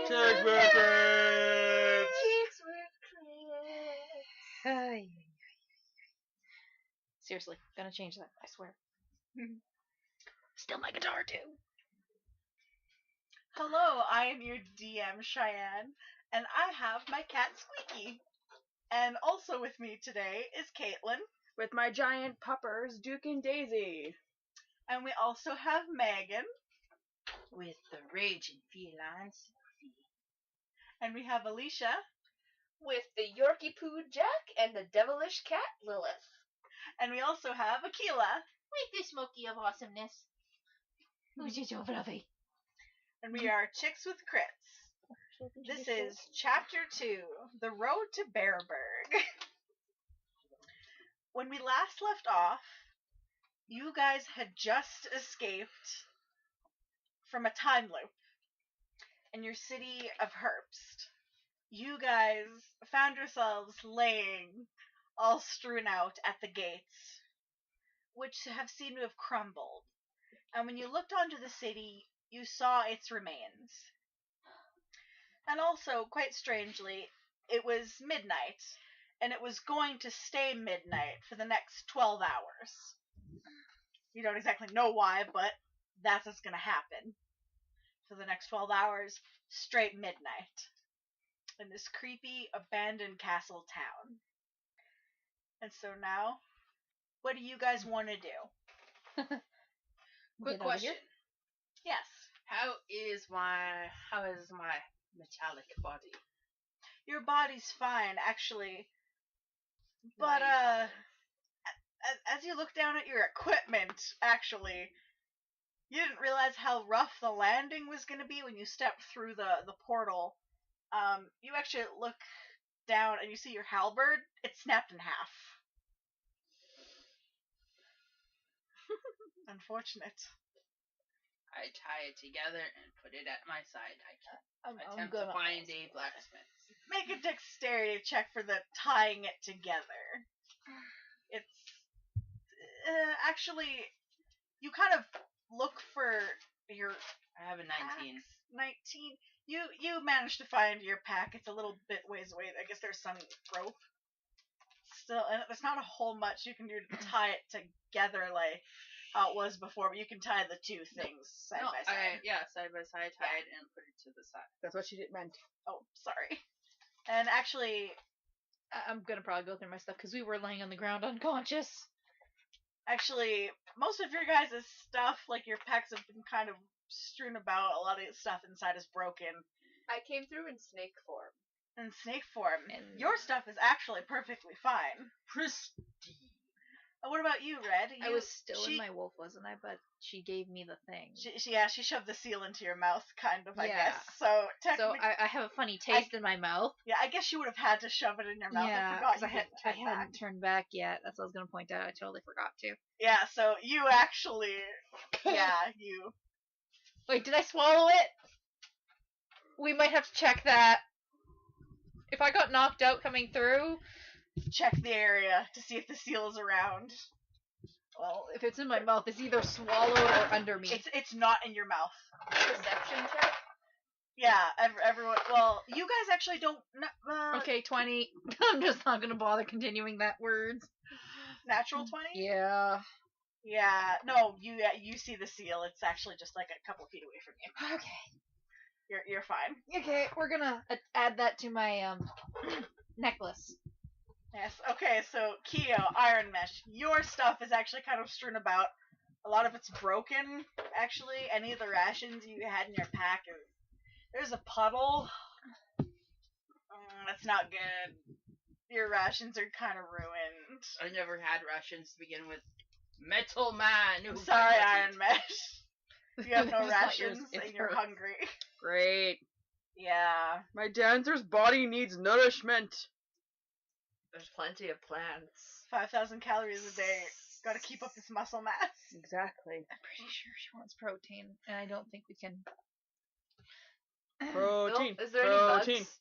Chickwithcrits! Seriously, gonna change that, I swear. Still my guitar, too. Hello, I am your DM, Cheyenne, and I have my cat, Squeaky. And also with me today is Caitlin. With my giant puppers, Duke and Daisy. And we also have Megan. With the raging felines. And we have Alicia. With the Yorkie Poo Jack and the devilish cat, Lilith. And we also have Akila. With the smoky of awesomeness. Who's you so fluffy? And we are Chicks with Crits. This is Chapter 2, The Road to Bearburg. When we last left off, you guys had just escaped from a time loop in your city of Herbst. You guys found yourselves laying all strewn out at the gates, which have seemed to have crumbled. And when you looked onto the city, you saw its remains. And also, quite strangely, it was midnight, and it was going to stay midnight for the next 12 hours. You don't exactly know why, but that's what's going to happen. For the next 12 hours, straight midnight. In this creepy, abandoned castle town. And so now, what do you guys want to do? Quick question. Yes. How is my metallic body? Your body's fine, actually. But, as you look down at your equipment, actually, you didn't realize how rough the landing was going to be when you stepped through the portal. You actually look down and you see your halberd. It's snapped in half. Unfortunate. I tie it together and put it at my side. I attempt gonna to find a blacksmith. Make a dexterity check for the tying it together. It's actually, you kind of look for your I have a 19. packs. 19. You managed to find your pack. It's a little bit ways away. I guess there's some rope still, and there's not a whole much you can do to tie it together like how it was before, but you can tie the two things side by side. Side by side, tie it and put it to the side. That's what she meant. Oh, sorry. And actually, I'm gonna probably go through my stuff because we were laying on the ground unconscious. most of your guys' stuff, like your packs, have been kind of strewn about. A lot of the stuff inside is broken. I came through in snake form. In snake form. And Your stuff is actually perfectly fine. Pristine. What about you, Red? I was still in my wolf, wasn't I? But she gave me the thing. She shoved the seal into your mouth, kind of, I Yeah. guess. So, So technically, I have a funny taste in my mouth. yeah, I guess you would have had to shove it in your mouth. Yeah, I forgot 'cause you I didn't turn back. hadn't turned back yet. That's what I was gonna point out. I totally forgot to. Yeah, so you actually, you. Wait, did I swallow it? We might have to check that. If I got knocked out coming through, Check the area to see if the seal is around. well, if it's in my mouth, it's either swallowed or under me. It's not in your mouth. Perception check? Yeah, everyone. Well, you guys actually don't. Okay, 20. I'm just not gonna bother continuing that word. Natural 20? Yeah. Yeah. No, you see the seal. It's actually just like a couple feet away from you. Okay. You're fine. Okay, we're gonna add that to my necklace. Yes. Okay. So Chio, Ironmesh, your stuff is actually kind of strewn about. A lot of it's broken. Actually, any of the rations you had in your pack there's a puddle. That's not good. Your rations are kind of ruined. I never had rations to begin with. Metal man. I'm sorry, Ironmesh. You have no It's not yours, rations it's and you're hers. hungry. Great. Yeah. My dancer's body needs nourishment. There's plenty of plants. 5,000 calories a day. Gotta keep up this muscle mass. Exactly. I'm pretty sure she wants protein, and I don't think we can. Protein. Bill, is there Protein. any bugs?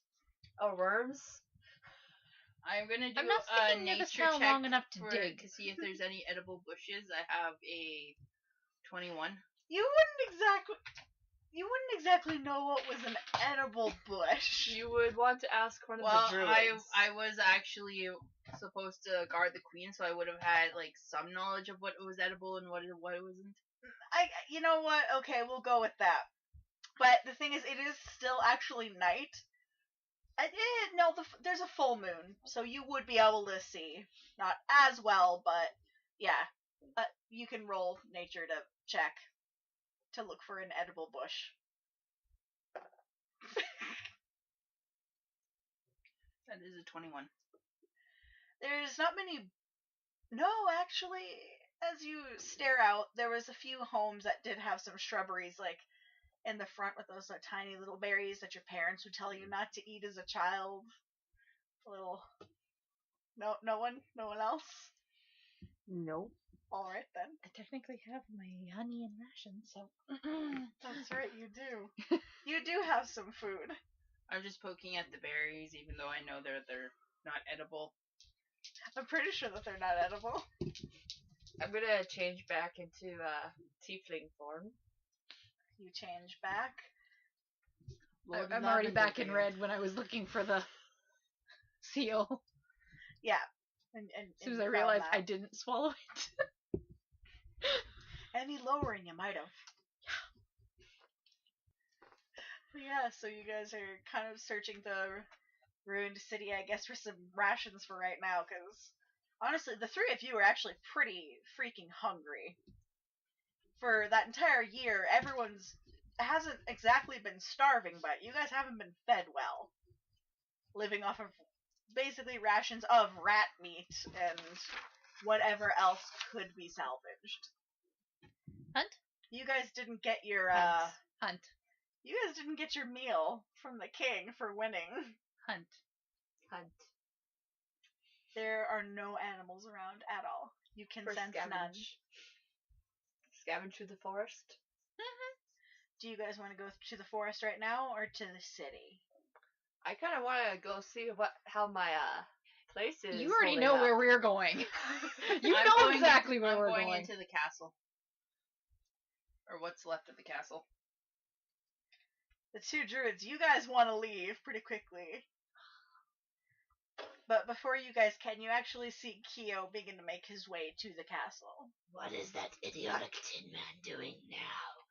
Or worms? I'm gonna do I'm not a sticking near the nature smell check long enough to dig. to see if there's any edible bushes. I have a 21. You wouldn't exactly. You wouldn't exactly know what was an edible bush. You would want to ask one of Well, the druids. I was actually supposed to guard the queen, so I would have had like some knowledge of what was edible and what wasn't. You know what? Okay, we'll go with that. But the thing is, it is still actually night. No, there's a full moon, so you would be able to see. Not as well, but yeah. You can roll nature to check to look for an edible bush. That is a 21. There's not many. No, actually, as you stare out, there was a few homes that did have some shrubberies, like in the front with those tiny little berries that your parents would tell you not to eat as a child. No one else. Nope. All right then. I technically have my honey and rations, so. That's right, you do. You do have some food. I'm just poking at the berries, even though I know they're not edible. I'm pretty sure that they're not edible. I'm gonna change back into Tiefling form. You change back. I'm already back in red when I was looking for the seal. Yeah. As soon as I realized I didn't swallow it. Any lower and you might have. Yeah, so you guys are kind of searching the ruined city, I guess, for some rations for right now, because honestly, the three of you are actually pretty freaking hungry. For that entire year, everyone's hasn't exactly been starving, but you guys haven't been fed well. Living off of basically rations of rat meat and whatever else could be salvaged. Hunt? You guys didn't get your Hunt. You guys didn't get your meal from the king for winning. Hunt. There are no animals around at all. You can For sense none. Scavenge through the forest. Do you guys want to go to the forest right now or to the city? I kind of want to go see how my place is. You already holding know up. where we're going. You I'm know going exactly where we're I'm going going. into the castle. Or what's left of the castle. The two druids, you guys want to leave pretty quickly. But before you guys can, you actually see Chio begin to make his way to the castle. What is that idiotic tin man doing now?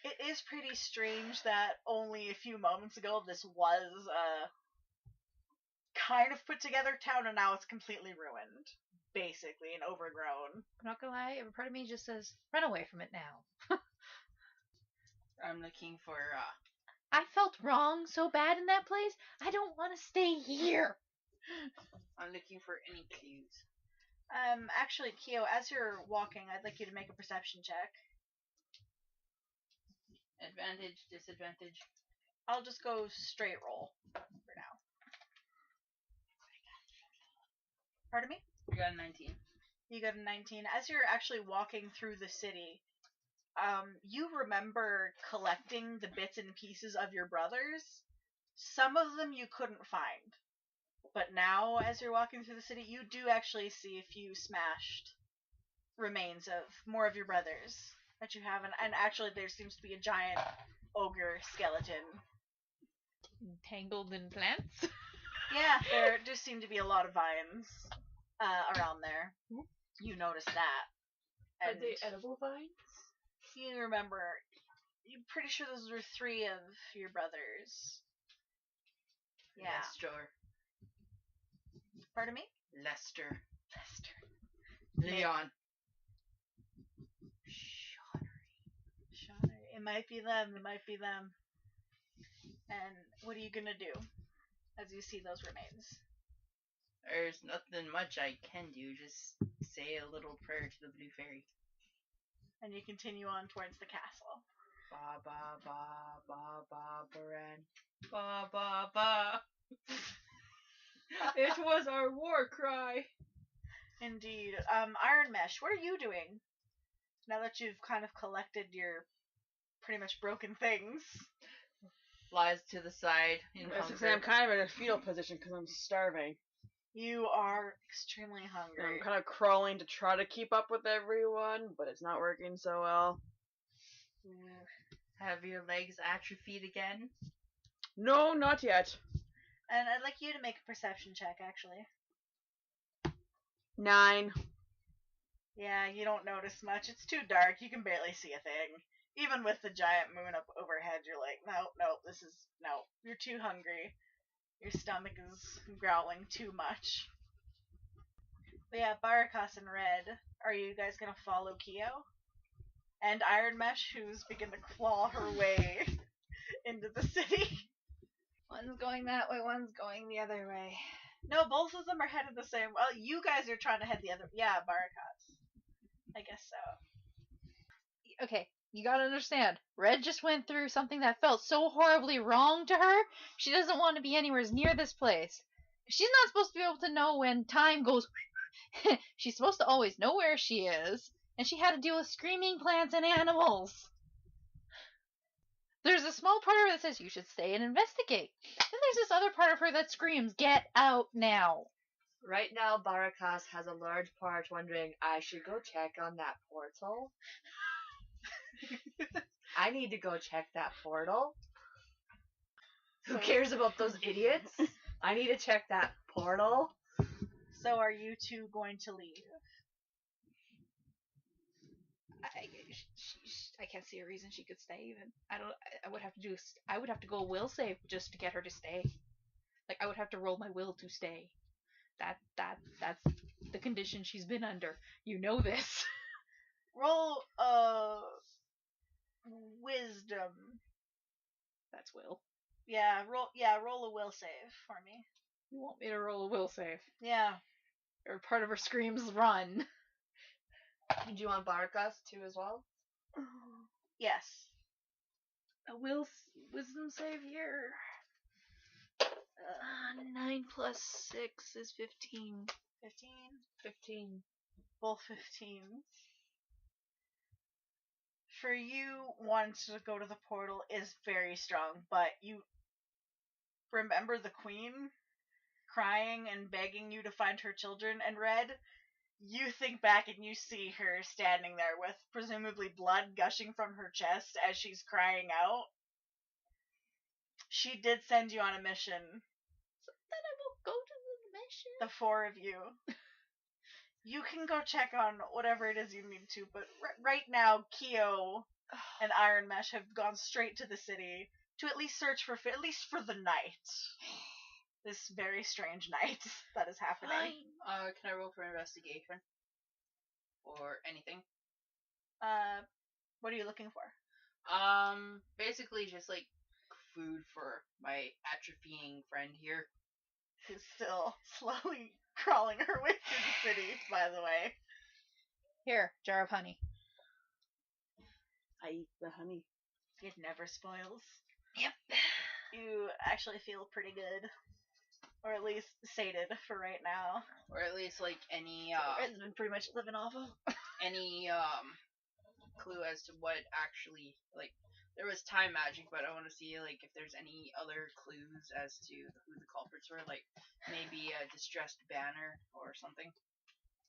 It is pretty strange that only a few moments ago this was a kind of put together town and now it's completely ruined. Basically, and overgrown. I'm not gonna lie, every part of me just says, run away from it now. I'm looking for I felt wrong so bad in that place, I don't want to stay here. I'm looking for any clues. Actually, Chio, as you're walking, I'd like you to make a perception check. Advantage, disadvantage. I'll just go straight roll for now. Pardon me? I got a 19. You got a 19. As you're actually walking through the city, you remember collecting the bits and pieces of your brothers. Some of them you couldn't find. But now, as you're walking through the city, you do actually see a few smashed remains of more of your brothers that you haven't. And actually, there seems to be a giant ogre skeleton. Tangled in plants? Yeah, there do seem to be a lot of vines around there. You notice that. Are And they edible vines? you remember, you're pretty sure those were 3 of your brothers. Yeah. Lester. Pardon me? Lester. Lester. Leon. Shawnee. It might be them. And what are you gonna do as you see those remains? There's nothing much I can do. Just say a little prayer to the blue fairy. And you continue on towards the castle. Ba ba ba ba ba baran. Ba ba ba. It was our war cry. Indeed. Ironmesh, what are you doing? Now that you've kind of collected your pretty much broken things. Lies to the side in As I hunger. say, I'm kind of in a fetal position because I'm starving. You are extremely hungry. I'm kind of crawling to try to keep up with everyone, but it's not working so well. Have your legs atrophied again? No, not yet. And I'd like you to make a perception check, actually. 9. Yeah, you don't notice much. It's too dark. You can barely see a thing. Even with the giant moon up overhead, you're like, no, you're too hungry. Your stomach is growling too much. But yeah, Barakas and Red, are you guys gonna follow Chio? And Ironmesh, who's begun to claw her way into the city? One's going that way, one's going the other way. No, both of them are headed the same. Well, you guys are trying to head the other. Yeah, Barakas. I guess so. Okay, you gotta understand. Red just went through something that felt so horribly wrong to her. She doesn't want to be anywhere near this place. She's not supposed to be able to know when time goes. She's supposed to always know where she is, and she had to deal with screaming plants and animals. There's a small part of her that says you should stay and investigate. Then there's this other part of her that screams, "Get out now!" Right now, Barakas has a large part wondering, I should go check on that portal. I need to go check that portal. Who cares about those idiots? I need to check that portal. So are you two going to leave? I can't see a reason she could stay. Even I would have to go will save just to get her to stay. Like I would have to roll my will to stay. That's the condition she's been under. You know this. Roll wisdom. That's will. Roll a will save for me. You want me to roll a will save? Yeah. Or part of her screams run. Did you want Barakas too as well? Yes. A wisdom save here. 9 plus 6 is 15. 15. 15. Both 15s. For you, wanting to go to the portal is very strong, but you remember the queen crying and begging you to find her children, and Red, you think back and you see her standing there with presumably blood gushing from her chest as she's crying out. She did send you on a mission. Then I will go to the mission. The 4 of you. You can go check on whatever it is you need to, but right now, Chio and Ironmesh have gone straight to the city to at least search for, at least for the night. This very strange night that is happening. Can I roll for investigation? Or anything? What are you looking for? Basically just like food for my atrophying friend here. Who's still slowly crawling her way through the city, by the way. Here, jar of honey. I eat the honey. It never spoils. Yep. You actually feel pretty good. Or at least sated for right now. Or at least like any Red's been pretty much living off of. any clue as to what actually, like, there was time magic, but I want to see like if there's any other clues as to who the culprits were, like maybe a distressed banner or something.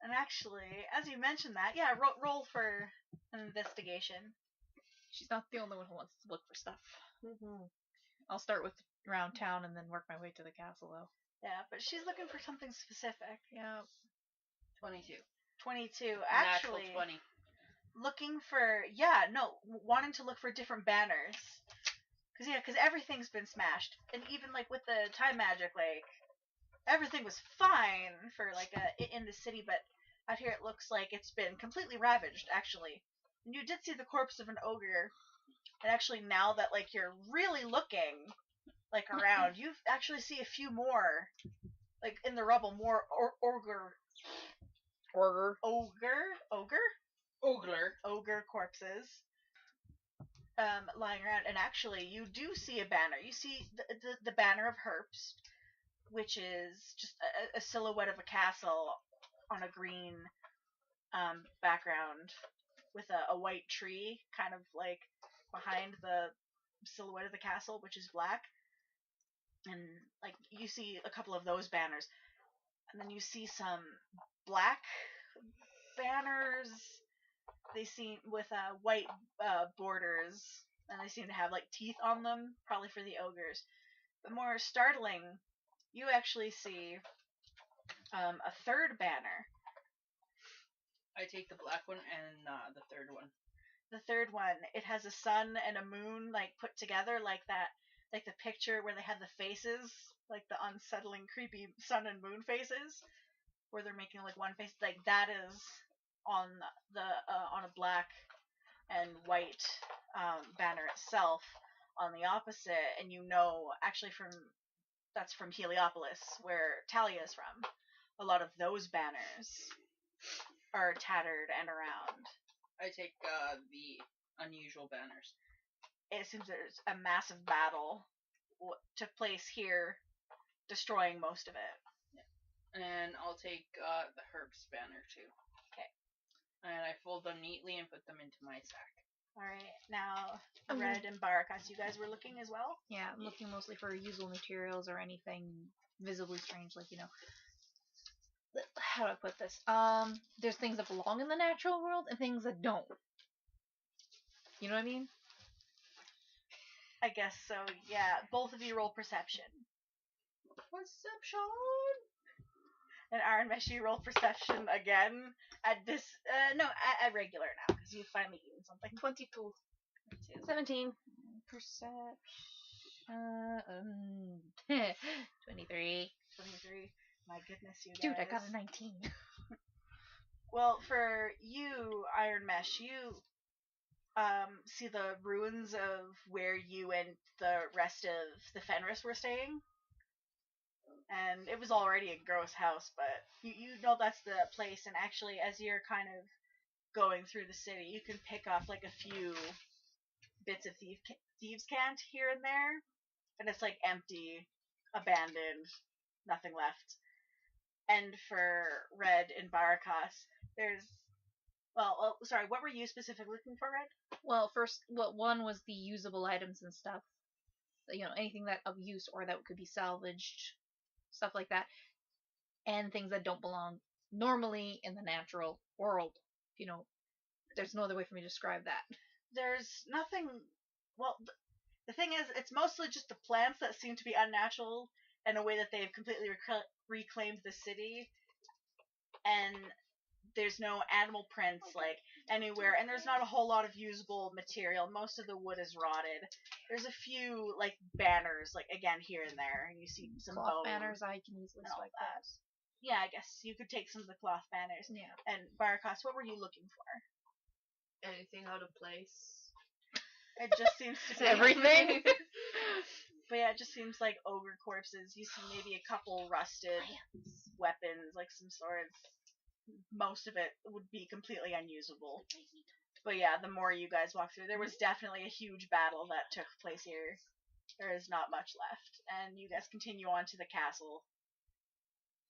And actually, as you mentioned that, yeah, roll for an investigation. She's not the only one who wants to look for stuff. Mm-hmm. I'll start with around town and then work my way to the castle, though. Yeah, but she's looking for something specific. Yeah. 22. 22. Natural Actually, 20. looking for, wanting to look for different banners. Because everything's been smashed. And even, like, with the time magic, like, everything was fine for, like, in the city, but out here it looks like it's been completely ravaged, actually. And you did see the corpse of an ogre. And actually, now that, like, you're really looking, like, around, you actually see a few more, like, in the rubble, more ogre corpses lying around. And actually, you do see a banner. You see the banner of Herbst, which is just a silhouette of a castle on a green background with a white tree kind of like behind the silhouette of the castle, which is black. And like you see a couple of those banners, and then you see some black banners. They seem with white borders and they seem to have like teeth on them, probably for the ogres. But more startling, you actually see a third banner. I take the black one and the third one. The third one, it has a sun and a moon like put together like that, like the picture where they have the faces, like the unsettling, creepy sun and moon faces, where they're making like one face. Like that is on on a black and white banner itself on the opposite, and you know actually that's from Heliopolis, where Talia is from. A lot of those banners are tattered and around. I take the unusual banners. It seems there's a massive battle took place here, destroying most of it. And I'll take the herbs banner too. Okay. And I fold them neatly and put them into my sack. Alright, now Red and Barakas, you guys were looking as well? Yeah, I'm looking mostly for usable materials or anything visibly strange, like, you know. How do I put this? There's things that belong in the natural world and things that don't. You know what I mean? I guess so, yeah. Both of you roll perception. Perception! And Ironmesh, you roll perception again at this, at regular now, because you've finally eaten something. 22. 17. Perception. 23. 23. My goodness, you guys. Dude, I got a 19. Well, for you, Ironmesh, you see the ruins of where you and the rest of the Fenris were staying. And it was already a gross house, but you know that's the place, and actually as you're kind of going through the city, you can pick up like a few bits of thieves' cant here and there, and it's like empty, abandoned, nothing left. And for Red and Barakas, there's what were you specifically looking for, Red? Well, first, one was the usable items and stuff. You know, anything that of use or that could be salvaged, stuff like that. And things that don't belong normally in the natural world. You know, there's no other way for me to describe that. There's nothing. Well, the thing is, it's mostly just the plants that seem to be unnatural in a way that they've completely reclaimed the city. And there's no animal prints like anywhere, and there's not a whole lot of usable material. Most of the wood is rotted. There's a few like banners, like again here and there, and you see some Cloth bone banners I can easily and all swipe that. those. Yeah, I guess you could take some of the cloth banners. Yeah. And Barakas, what were you looking for? Anything out of place? It just seems to be Everything? But yeah, it just seems like ogre corpses. You see maybe a couple rusted weapons, like some swords. Most of it would be completely unusable. But yeah, the more you guys walk through, there was definitely a huge battle that took place here. There is not much left. And you guys continue on to the castle.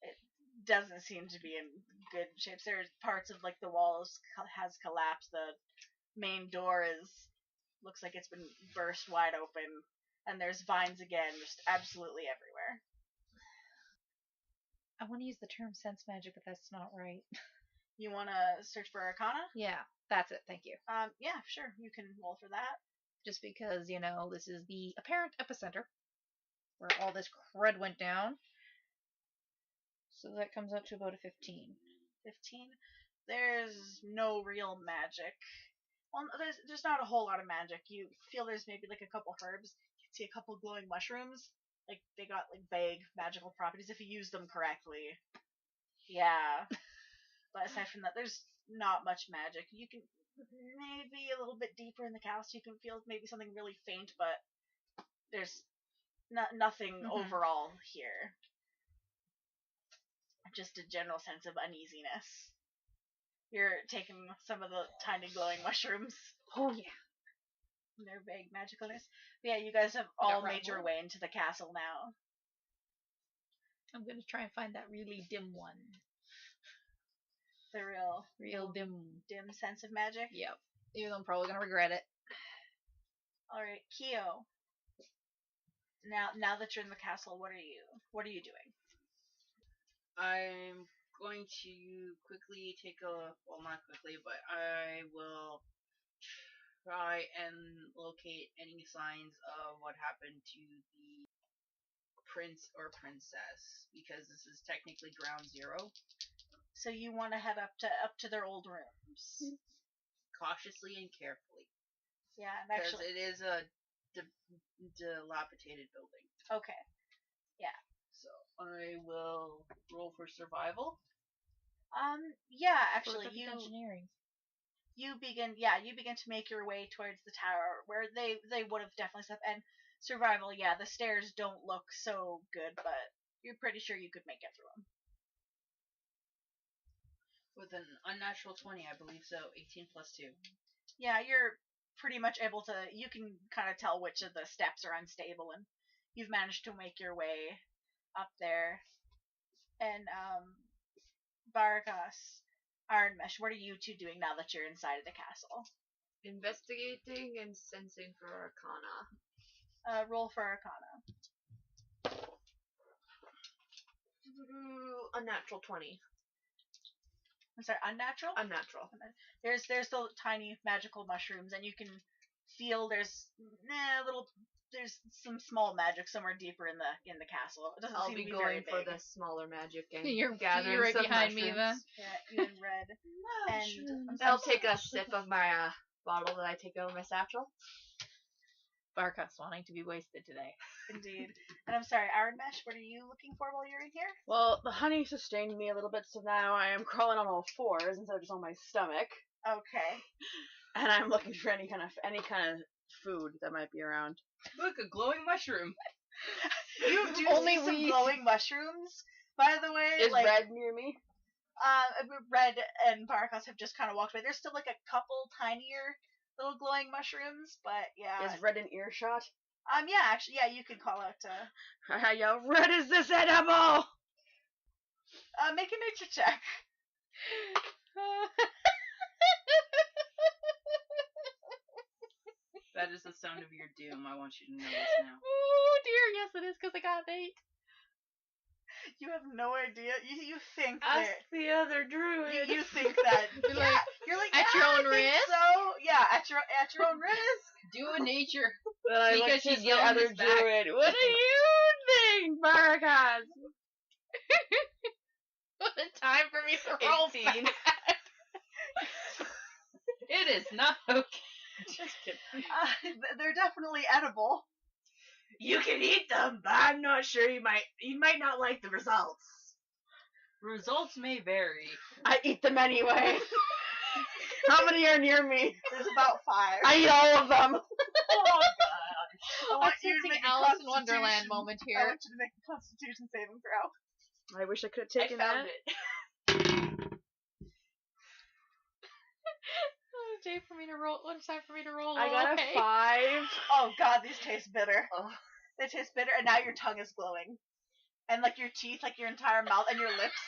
It doesn't seem to be in good shape. There's parts of like the walls has collapsed. The main door looks like it's been burst wide open. And there's vines again, just absolutely everywhere. I want to use the term sense magic, but that's not right. You want to search for Arcana? Yeah, that's it. Thank you. Yeah, sure. You can roll for that. Just because, you know, this is the apparent epicenter where all this crud went down. So that comes out to about a 15. 15. There's no real magic. Well, there's not a whole lot of magic. You feel there's maybe like a couple herbs. You can see a couple glowing mushrooms. Like, they got like vague magical properties if you use them correctly. Yeah. But aside from that, there's not much magic. You can maybe a little bit deeper in the castle, you can feel maybe something really faint, but there's nothing overall here. Just a general sense of uneasiness. You're taking some of the tiny glowing mushrooms. Oh, yeah. Their vague magicalness. But yeah, you guys have all made your way into the castle now. I'm going to try and find that really dim one. The real dim sense of magic? Yep. Even though I'm probably going to regret it. Alright, Chio. Now that you're in the castle, what are you doing? I'm going to quickly take a, well, not quickly, but I will try and locate any signs of what happened to the prince or princess, because this is technically ground zero. So you want to head up to their old rooms. Cautiously and carefully. Yeah, and Because actually, it is a dilapidated building. okay. So I will roll for survival. Yeah, actually, engineering. you begin to make your way towards the tower where they would have definitely slept. And survival, yeah, the stairs don't look so good, but you're pretty sure you could make it through them. With an unnatural 20, I believe so. 18 plus 2. Yeah, you're pretty much able to. You can kind of tell which of the steps are unstable, and you've managed to make your way up there. And Barakas, Ironmesh, what are you two doing now that you're inside of the castle? Investigating and sensing for Arcana. Roll for Arcana. Unnatural 20. I'm sorry, unnatural? Unnatural. There's the tiny magical mushrooms, and you can feel there's some small magic somewhere deeper in the castle. It doesn't I'll seem be to be going very for big. the smaller magic and You're gathering right some behind me mushrooms. then. Yeah, even red. And I'll take a sip of my bottle that I take out of my satchel. Barakas wanting to be wasted today. Indeed. And I'm sorry, Ironmesh, what are you looking for while you're in here? Well, the honey sustained me a little bit, so now I am crawling on all fours instead of just on my stomach, Okay. and I'm looking for any kind of food that might be around. Look, a glowing mushroom. You do Only see some we- glowing mushrooms, by the way. Is like, Red near me? Red and Barakas have just kind of walked away. There's still like a couple tinier little glowing mushrooms, but yeah. Is Red in earshot? Yeah, actually, yeah, you could call out. Yo, Red, is this edible? Make a nature check. That is the sound of your doom. I want you to know this now. Oh dear, yes it is because I got an 8. You have no idea. You think Ask that. the other druid. You think that. You're yeah, like, you're like at yeah, your I own think risk? So yeah, at your own risk. Do a nature. Then I Because look to she's the yelling other this back. druid. What do you think, Barakas? Time for me to roll 18. back. It is not okay. Just kidding. They're definitely edible. You can eat them, but I'm not sure you might not like the results. Results may vary. I eat them anyway. How many are near me? There's about 5. I eat all of them. Oh god. I want I'm you to sensing make a Alice in Wonderland Constitution- moment I here. want you to make a Constitution saving throw. I wish I could have I taken found that. it. Oh, Jay, for me to roll. When it's time for me to roll. I got okay. a 5. Oh god, these taste bitter. Oh. They taste bitter, and now your tongue is glowing. And like your teeth, like your entire mouth and your lips,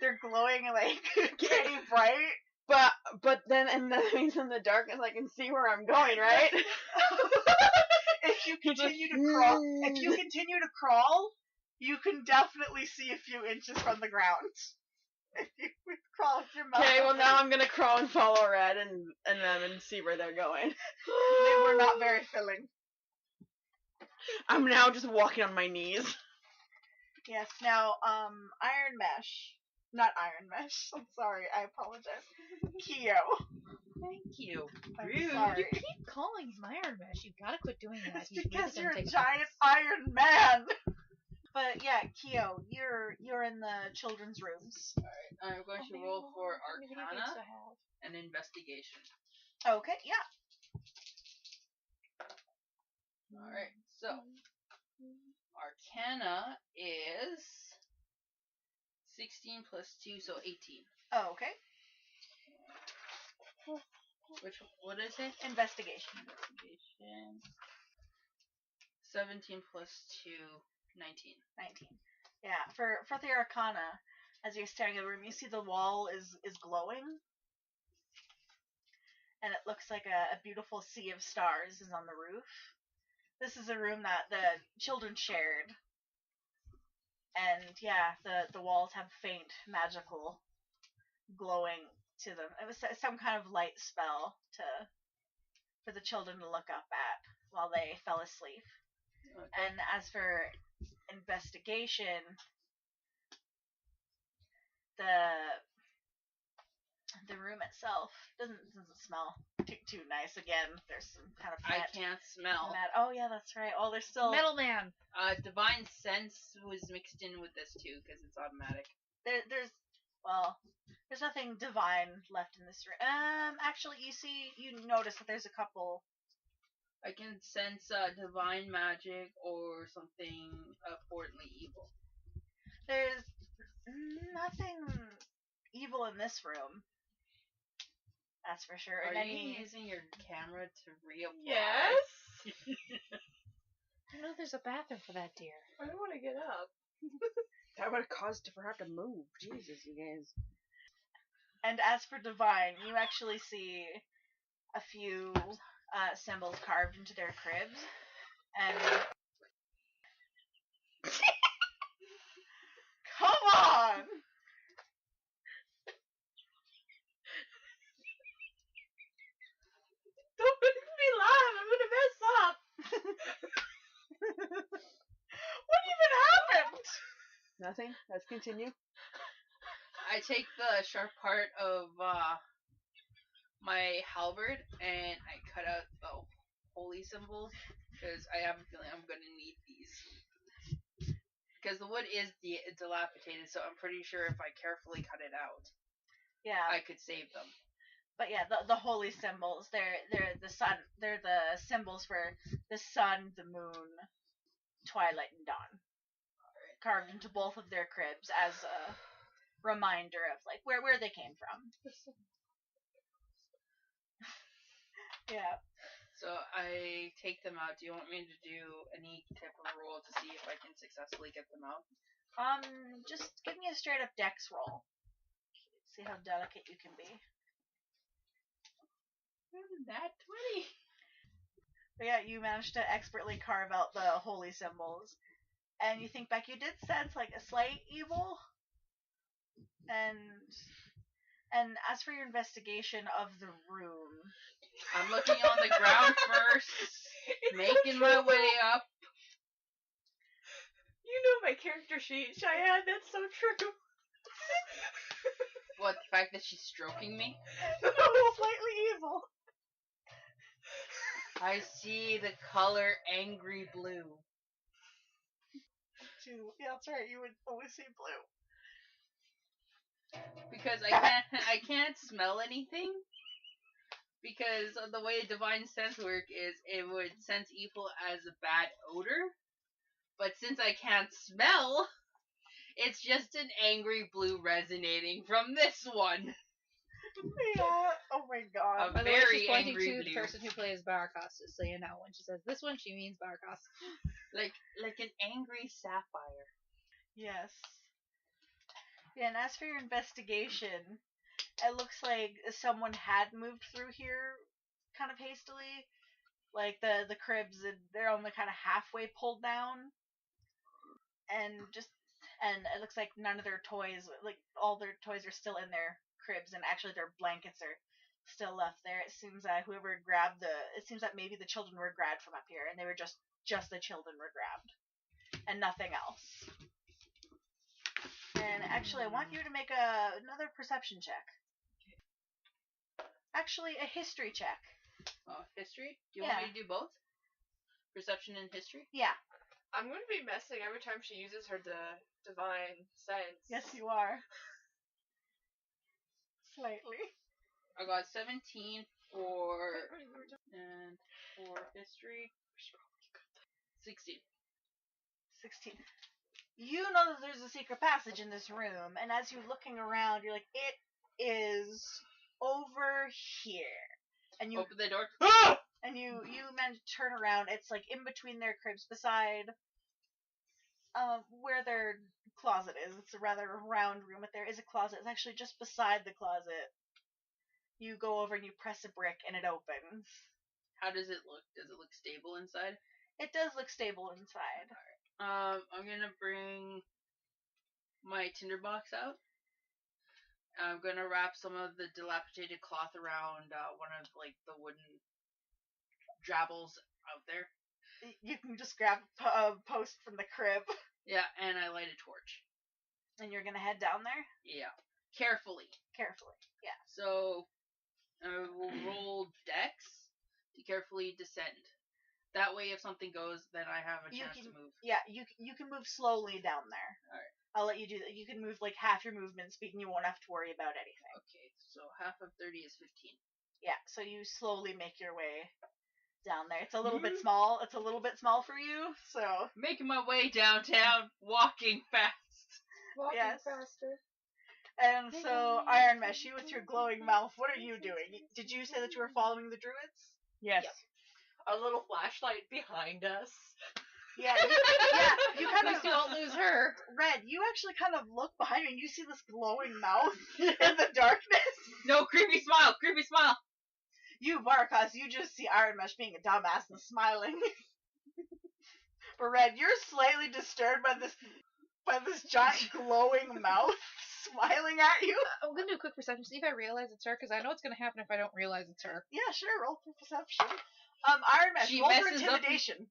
they're glowing like pretty bright. But then, and that means in the darkness I can see where I'm going, right? If you continue to crawl, you can definitely see a few inches from the ground. If you crawl with your mouth. Okay, well now I'm gonna crawl and follow Red and them and see where they're going. They were not very filling. I'm now just walking on my knees. Yes. Now, Ironmesh. Not Ironmesh. I'm sorry. I apologize. Chio. Thank you. I'm Rude. sorry. You keep calling him Ironmesh. You've got to quit doing that. It's He's really because gonna you're a take- giant Iron Man. But yeah, Chio, you're in the children's rooms. I'm going to roll for Arcana and Investigation. Okay. Yeah. Alright, so Arcana is 16 plus 2, so 18. Oh, okay. What did I say? Investigation. Investigation. 17 plus 2, 19. 19. Yeah. For the Arcana, as you're staring at the room, you see the wall is glowing. And it looks like a beautiful sea of stars is on the roof. This is a room that the children shared. And yeah, the walls have faint magical glowing to them. It was some kind of light spell to for the children to look up at while they fell asleep. Okay. And as for investigation, the room itself doesn't smell too nice. Again, there's some kind of I can't smell. Oh yeah, that's right. Oh, there's still Metal Man. Divine Sense was mixed in with this too because it's automatic. there's nothing divine left in this room. Actually, you notice that there's a couple. I can sense divine magic or something abhorrently evil. There's nothing evil in this room. That's for sure. Are And you using your camera to reapply? Yes. I know there's a bathroom for that deer. I don't want to get up. That would have caused her to have to move. Jesus, you guys. And as for divine, you actually see a few symbols carved into their cribs, and come on. Don't make me laugh. I'm gonna mess up. What even happened? Nothing? Let's continue. I take the sharp part of my halberd and I cut out the holy symbols because I have a feeling I'm gonna need these. Because the wood is dilapidated, so I'm pretty sure if I carefully cut it out, Yeah. I could save them. But yeah, the holy symbols, they're the sun, they're the symbols for the sun, the moon, twilight, and dawn. Carved into both of their cribs as a reminder of like where they came from. Yeah. So I take them out. Do you want me to do any type of roll to see if I can successfully get them out? Just give me a straight up dex roll. See how delicate you can be. That 20. But yeah, you managed to expertly carve out the holy symbols. And you think back, you did sense like a slight evil. And as for your investigation of the room, I'm looking on the ground first, making my way up. You know my character sheet, Cheyenne. That's so true. What, the fact that she's stroking me? no, slightly evil. I see the color angry blue. Yeah, that's right. You would only see blue. Because I can't smell anything. Because of the way divine sense work is, it would sense evil as a bad odor. But since I can't smell, it's just an angry blue resonating from this one. Yeah. Oh my god. A By the way, very she's pointing angry to blue. the person who plays Barakas, just so you know. When she says this one, she means Barakas. Like an angry sapphire. Yes. Yeah, and as for your investigation, it looks like someone had moved through here kind of hastily. Like the cribs, they're only kind of halfway pulled down. And it looks like none of their toys, like all their toys are still in their cribs, and actually their blankets are still left there. It seems that it seems that maybe the children were grabbed from up here, and they were just the children were grabbed, and nothing else. And actually, I want you to make another perception check. Actually, a history check. History? Do you want me to do both? Perception and history? Yeah. I'm going to be messing every time she uses her divine sense. Yes, you are. Slightly. I got 17 for history. 16. 16. You know that there's a secret passage in this room, and as you're looking around, you're like, it is over here. And you Open the door. and you manage to turn around. It's like in between their cribs, beside where their closet is. It's a rather round room, but there is a closet. It's actually just beside the closet. You go over and you press a brick, and it opens. How does it look? Does it look stable inside? It does look stable inside. I'm gonna bring my tinderbox out. I'm gonna wrap some of the dilapidated cloth around one of like the wooden drabbles out there. You can just grab a post from the crib, Yeah, and I light a torch. and you're gonna head down there Yeah, carefully. carefully. Yeah. So we'll roll dex to carefully descend. That way, if something goes, then I have a chance to move. Yeah, you can move slowly down there. Alright. I'll let you do that. You can move like half your movement speed, and you won't have to worry about anything. Okay, so half of 30 is 15. Yeah, so you slowly make your way down there. It's a little bit small. It's a little bit small for you, so Making my way downtown, walking fast. Walking Yes. faster. and so Ironmesh, you with your glowing mouth, what are you doing? Did you say that you were following the druids? Yes. Yep. A little flashlight behind us. Yeah, you At kind least of you don't lose her. Red. You actually kind of look behind you, and you see this glowing mouth in the darkness. No, creepy smile, creepy smile. You, Barakas, you just see Ironmesh being a dumbass and smiling. But Red, you're slightly disturbed by this giant glowing mouth smiling at you. I'm gonna do a quick perception, see if I realize it's her, because I know what's gonna happen if I don't realize it's her. Yeah, sure. Roll for perception. Ironmesh, She roll for messes up- intimidation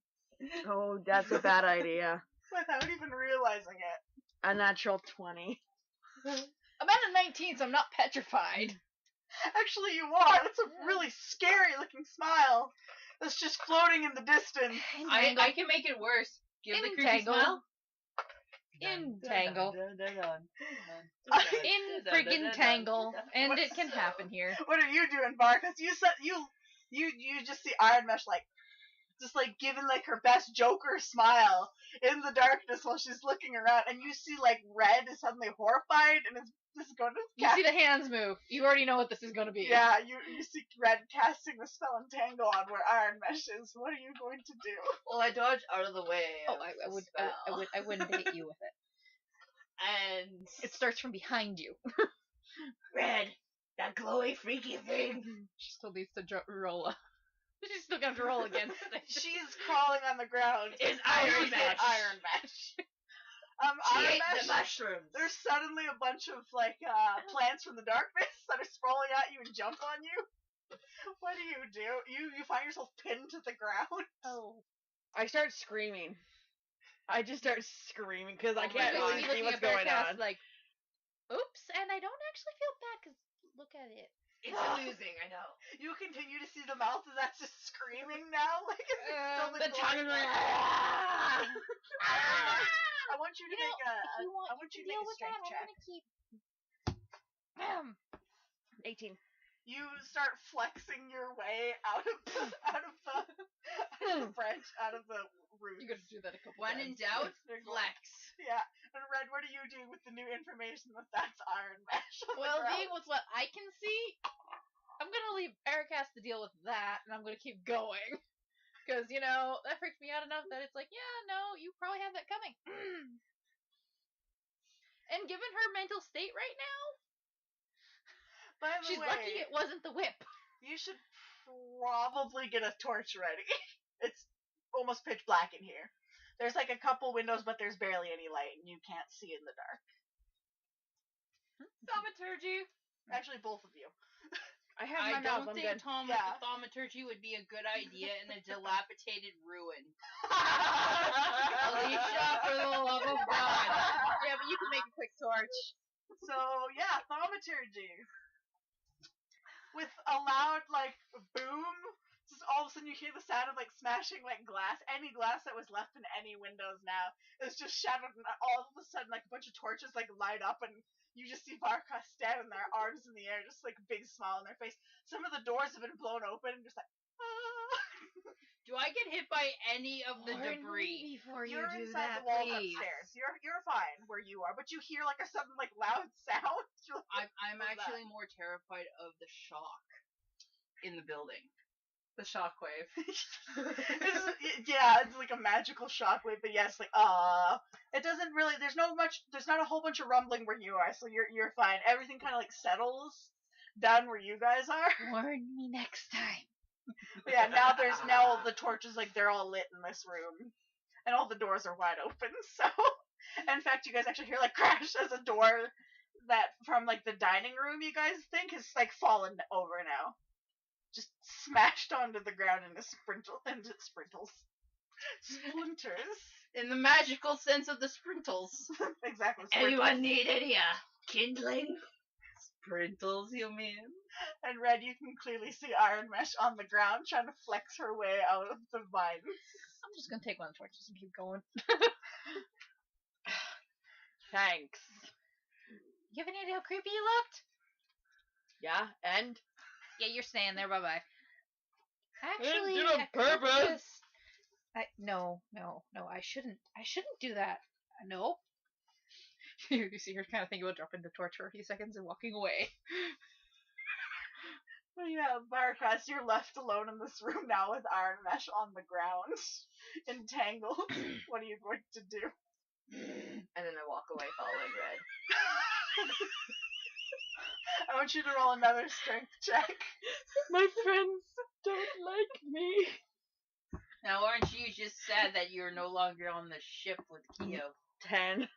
Oh, that's a bad idea. without even realizing it. A natural 20. I'm at a 19, so I'm not petrified. Actually, you are. That's a really scary looking smile that's just floating in the distance. I can make it worse. Give the creepy Entangle. smile. Entangle. Dun. In friggin' tangle. And it can happen here. What are you doing, Barkas? You said you just see Ironmesh just like giving like her best Joker smile in the darkness while she's looking around, and you see like Red is suddenly horrified and is just going to You see the hands move. You already know what this is gonna be. Yeah, you see Red casting the spell Entangle on where Ironmesh is. What are you going to do? Well, I dodged out of the way. Oh, of I the would, spell. I wouldn't hit you with it. And It starts from behind you. Red, that glowy, freaky thing. She still needs to roll. She's still gonna have to roll against it. She's crawling on the ground. It's Iron Ironmesh. Mesh. She ate Ironmesh, the mushrooms. there's suddenly a bunch of like plants from the darkness that are sprawling at you and jump on you. What do? You find yourself pinned to the ground. Oh. I start screaming. I just start screaming because I Oh my can't God. really see what's going on. Like, oops, and I don't actually feel bad because look at it. It's amusing, I know. You continue to see the mouth that's just screaming now. Like it's still The glowing tongue is like, mouth. I want you to You know, make a. if you want I want you to deal make a with strength that, check. I'm gonna keep. 18. You start flexing your way out of the branch, out of the root. You're gonna do that a couple When in times. doubt, They're flex. Yeah. And Red, what are you doing with the new information that's Ironmesh? Well, being with what I can see, I'm gonna leave Ericast to deal with that, and I'm gonna keep going. Because, you know, that freaks me out enough that it's like, yeah, no, you probably have that coming. And given her mental state right now, By the she's way, lucky it wasn't the whip. you should probably get a torch ready. It's almost pitch black in here. There's like a couple windows, but there's barely any light, and you can't see in the dark. Thaumaturgy. Actually, both of you. I have I my mouth. don't I'm think good. Yeah. thaumaturgy would be a good idea in a dilapidated ruin. Alicia, for the love of God. Yeah, but you can make a quick torch. So yeah, thaumaturgy. With a loud like boom, just all of a sudden you hear the sound of like smashing like glass. Any glass that was left in any windows now is just shattered, and all of a sudden like a bunch of torches like light up, and you just see Barkas standing there, arms in the air, just like a big smile on their face. Some of the doors have been blown open, and just like. Ah. Do I get hit by any of the Warn me debris? before you You're do inside that, the walls please. upstairs. You're fine where you are, but you hear like a sudden like loud sound. You're like, I'm What was that? actually more terrified of the shock in the building. The shockwave. it's like a magical shockwave, but yes, like it doesn't really. There's not a whole bunch of rumbling where you are, so you're fine. Everything kind of like settles down where you guys are. Warn me next time. But yeah, now the torches like they're all lit in this room, and all the doors are wide open. So, in fact, you guys actually hear like crash as a door that from like the dining room you guys think is like fallen over now. just smashed onto the ground into splinters. In the magical sense of the sprintles. Exactly. Anyone need any kindling? Sprintles, you mean? And Red, you can clearly see Ironmesh on the ground trying to flex her way out of the vines. I'm just gonna take one of the torches and keep going. Thanks. You have any idea how creepy you looked? Yeah, and Yeah, you're staying there. Bye bye. Actually, did it on I could purpose. just- no. I shouldn't do that. No. You see her kind of think about dropping the torch for a few seconds and walking away. But yeah, Barakas, you're left alone in this room now with Ironmesh on the ground, entangled. What are you going to do? And then I walk away following Red. I want you to roll another strength check. my friends don't like me. Now, aren't you just sad that you're no longer on the ship with Chio? 10.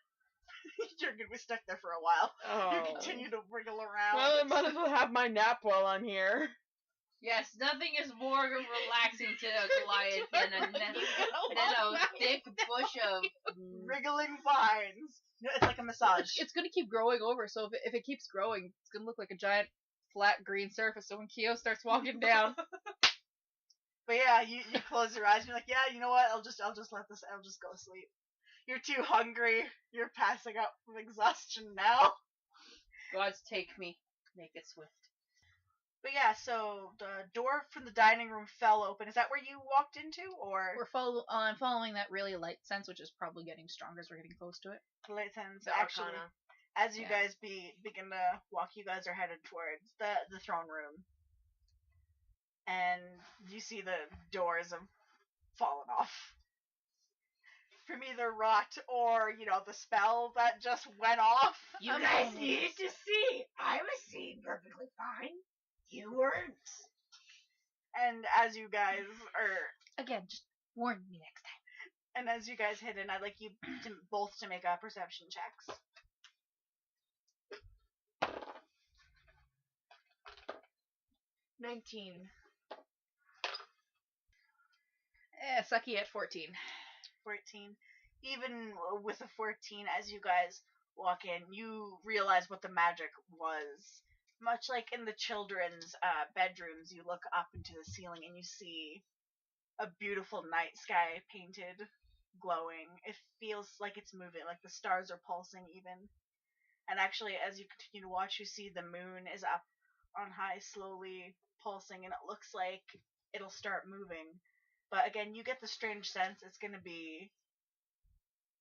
You're gonna be stuck there for a while. You Oh. continue to wriggle around. Well, I might as well have my nap while I'm here. Yes, nothing is more relaxing to a Goliath than a thick bush of... Wriggling vines. No, it's like a massage. It's gonna keep growing over, so if it keeps growing, it's gonna look like a giant flat green surface. So when Chio starts walking down, But yeah, you close your eyes and you're like, yeah, you know what? I'll just go to sleep. You're too hungry. You're passing out from exhaustion now. Gods take me. Make it swift. But yeah, so the door from the dining room fell open. Is that where you walked into, or we're following that really light sense, which is probably getting stronger as we're getting close to it. the light sense? The Actually, Arcana. as you Yeah. guys begin to walk, you guys are headed towards the throne room, and you see the doors have fallen off from either rot or the spell that just went off. You guys needed to see. I was seeing perfectly fine. You weren't. And as you guys are, Again, just warn me next time. and as you guys hit in, I'd like you both to make perception checks. 19. Sucky at 14. 14. Even with a 14, as you guys walk in, you realize what the magic was. Much like in the children's bedrooms, you look up into the ceiling and you see a beautiful night sky painted, glowing. It feels like it's moving, like the stars are pulsing even. And actually, as you continue to watch, you see the moon is up on high, slowly pulsing, and it looks like it'll start moving. But again, you get the strange sense it's going to be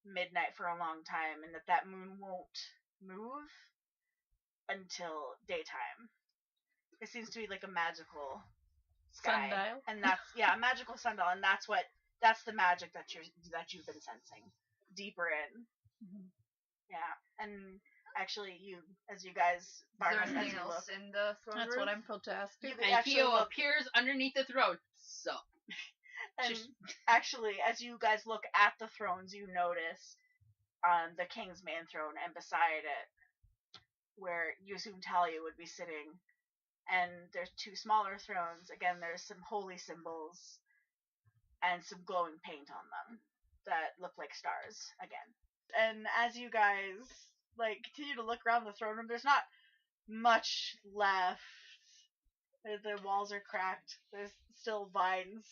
midnight for a long time, and that moon won't move until daytime. It seems to be like a magical sky. Sundial? And that's a magical sundial, and that's the magic that you've been sensing deeper in. Mhm. Yeah, and actually, as you guys, Is there Barnabas, as anything you else look, in the throne That's room? what I'm told to ask. you And actually Chio look, appears underneath the throne. So, and actually, as you guys look at the thrones, you notice the king's main throne, and beside it, where you assume Talia would be sitting, and there's two smaller thrones. Again, there's some holy symbols and some glowing paint on them that look like stars again. And as you guys continue to look around the throne room, there's not much left. The walls are cracked. There's still vines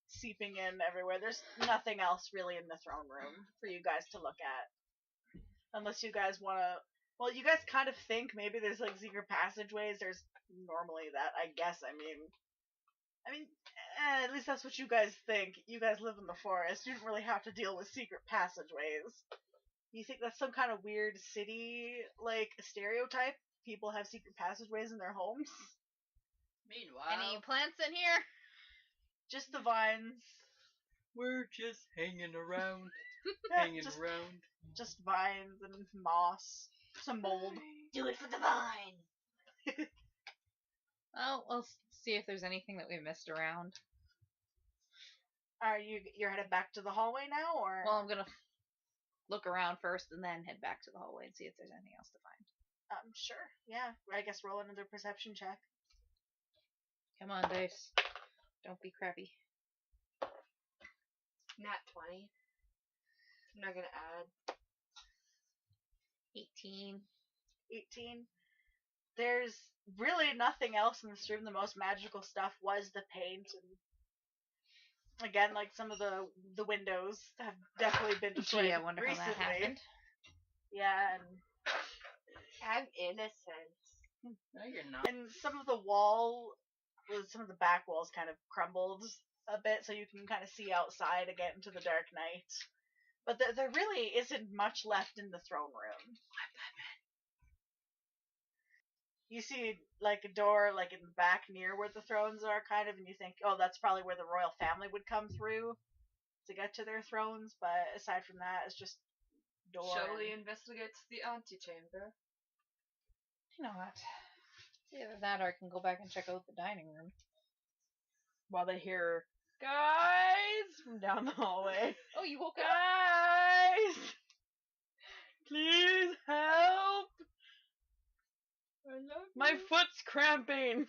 seeping in everywhere. There's nothing else really in the throne room for you guys to look at. Unless you guys want to... Well, you guys kind of think maybe there's secret passageways. There's normally that, I guess. I mean, at least that's what you guys think. You guys live in the forest. You don't really have to deal with secret passageways. You think that's some kind of weird city, stereotype? People have secret passageways in their homes? meanwhile, Any plants in here? Just the vines. We're just hanging around, Yeah, hanging just, around. just vines and moss. Some mold. Do it for the vine. Oh, we'll see if there's anything that we missed around. Are you're headed back to the hallway now, or? Well, I'm gonna look around first and then head back to the hallway and see if there's anything else to find. Sure. Yeah. I guess roll another perception check. Come on, dice. Don't be crappy. Nat 20. I'm not gonna add. 18. 18. There's really nothing else in this room. The most magical stuff was the paint, and again, like some of the windows have definitely been destroyed Gee, I wonder recently. how that happened. Yeah, and I'm innocent. No, you're not. and some of the back walls kind of crumbled a bit, so you can kind of see outside again into the dark night. But there really isn't much left in the throne room. You see, like, a door, like, in the back near where the thrones are, kind of, and you think, oh, that's probably where the royal family would come through to get to their thrones, but aside from that, it's just door. Shall we investigate the antechamber? You know what? Either that or I can go back and check out the dining room. While they hear, guys, from down the hallway. Oh, you woke up? Guys! Please help! I love My foot's cramping!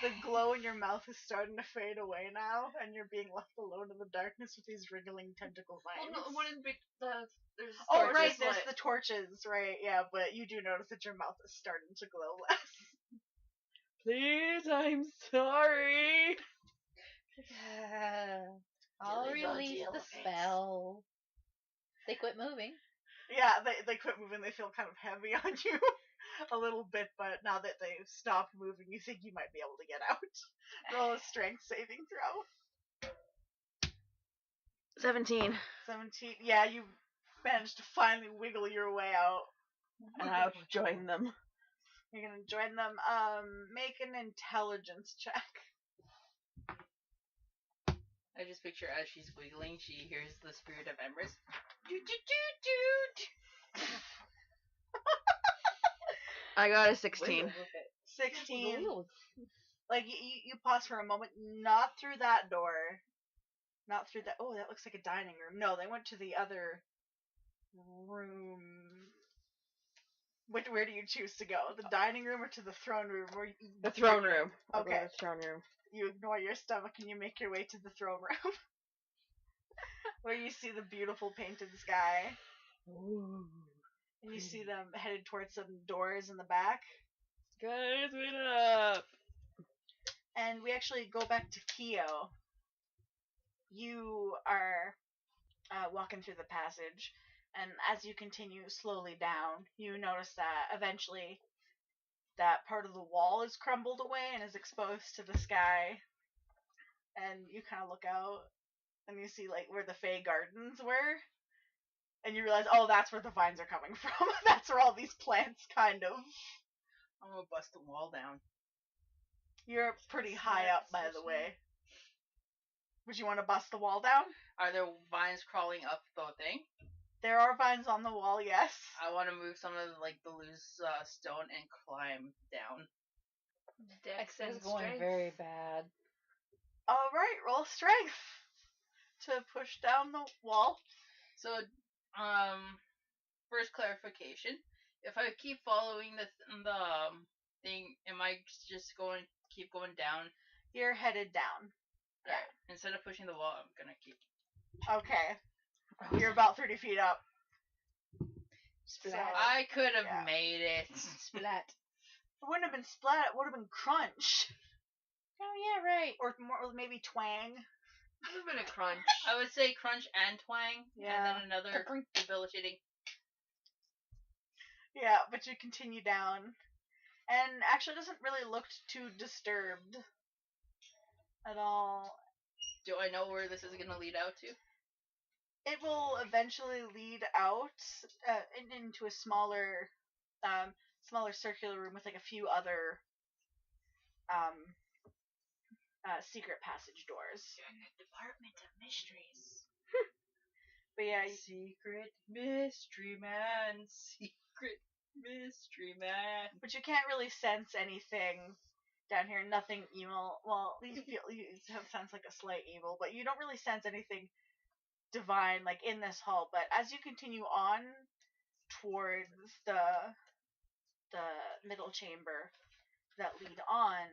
The glow in your mouth is starting to fade away now, and you're being left alone in the darkness with these wriggling tentacle vines. Well, no, one in there's Oh, torches right, there's lit. the torches, right, yeah, but you do notice that your mouth is starting to glow less. Please, I'm sorry! I'll Dilly dog release the elephants. spell. They quit moving. Yeah, they quit moving, they feel kind of heavy on you a little bit, but now that they've stopped moving, you think you might be able to get out. Roll a strength saving throw. 17. 17. Yeah, you managed to finally wiggle your way out. And I'll join them. You're gonna join them. Make an intelligence check. I just picture as she's wiggling, she hears the spirit of Embers. I got a 16. 16. Like, you pause for a moment. Not through that door. Not through that. Oh, that looks like a dining room. No, they went to the other room. Where do you choose to go? The dining room or to the throne room? The throne room. I'll go Okay. to the throne room. You ignore your stomach and you make your way to the throne room. Where you see the beautiful painted sky. Ooh. And you see them headed towards some doors in the back. Guys, wait up! And we actually go back to Chio. You are walking through the passage, and as you continue slowly down, you notice that eventually that part of the wall is crumbled away and is exposed to the sky. And you kind of look out, and you see, like, where the Fey Gardens were. And you realize, oh, that's where the vines are coming from. That's where all these plants kind of... I'm gonna bust the wall down. You're pretty high up, by the way. Would you want to bust the wall down? Are there vines crawling up the thing? There are vines on the wall, yes. I want to move some of the loose stone and climb down. Dex This and is going strength. very bad. Alright, roll strength to push down the wall. So, first clarification: if I keep following the thing, am I just keep going down? You're headed down. Yeah. Instead of pushing the wall, I'm gonna keep. Okay. You're about 30 feet up. Splat. So- I could have Yeah. made it. Splat. It wouldn't have been splat, it would have been crunch. Oh, yeah, right. Or more, maybe twang. Would have been a crunch. I would say crunch and twang, Yeah. and then another debilitating. Yeah, but you continue down. And actually doesn't really look too disturbed at all. Do I know where this is gonna lead out to? It will eventually lead out into a smaller circular room with like a few other secret passage doors. In the Department of Mysteries. But yeah, Secret mystery man, secret mystery man. but you can't really sense anything down here. Nothing evil. Well, you have sense like a slight evil, but you don't really sense anything divine like in this hall. But as you continue on towards the middle chamber, that lead on,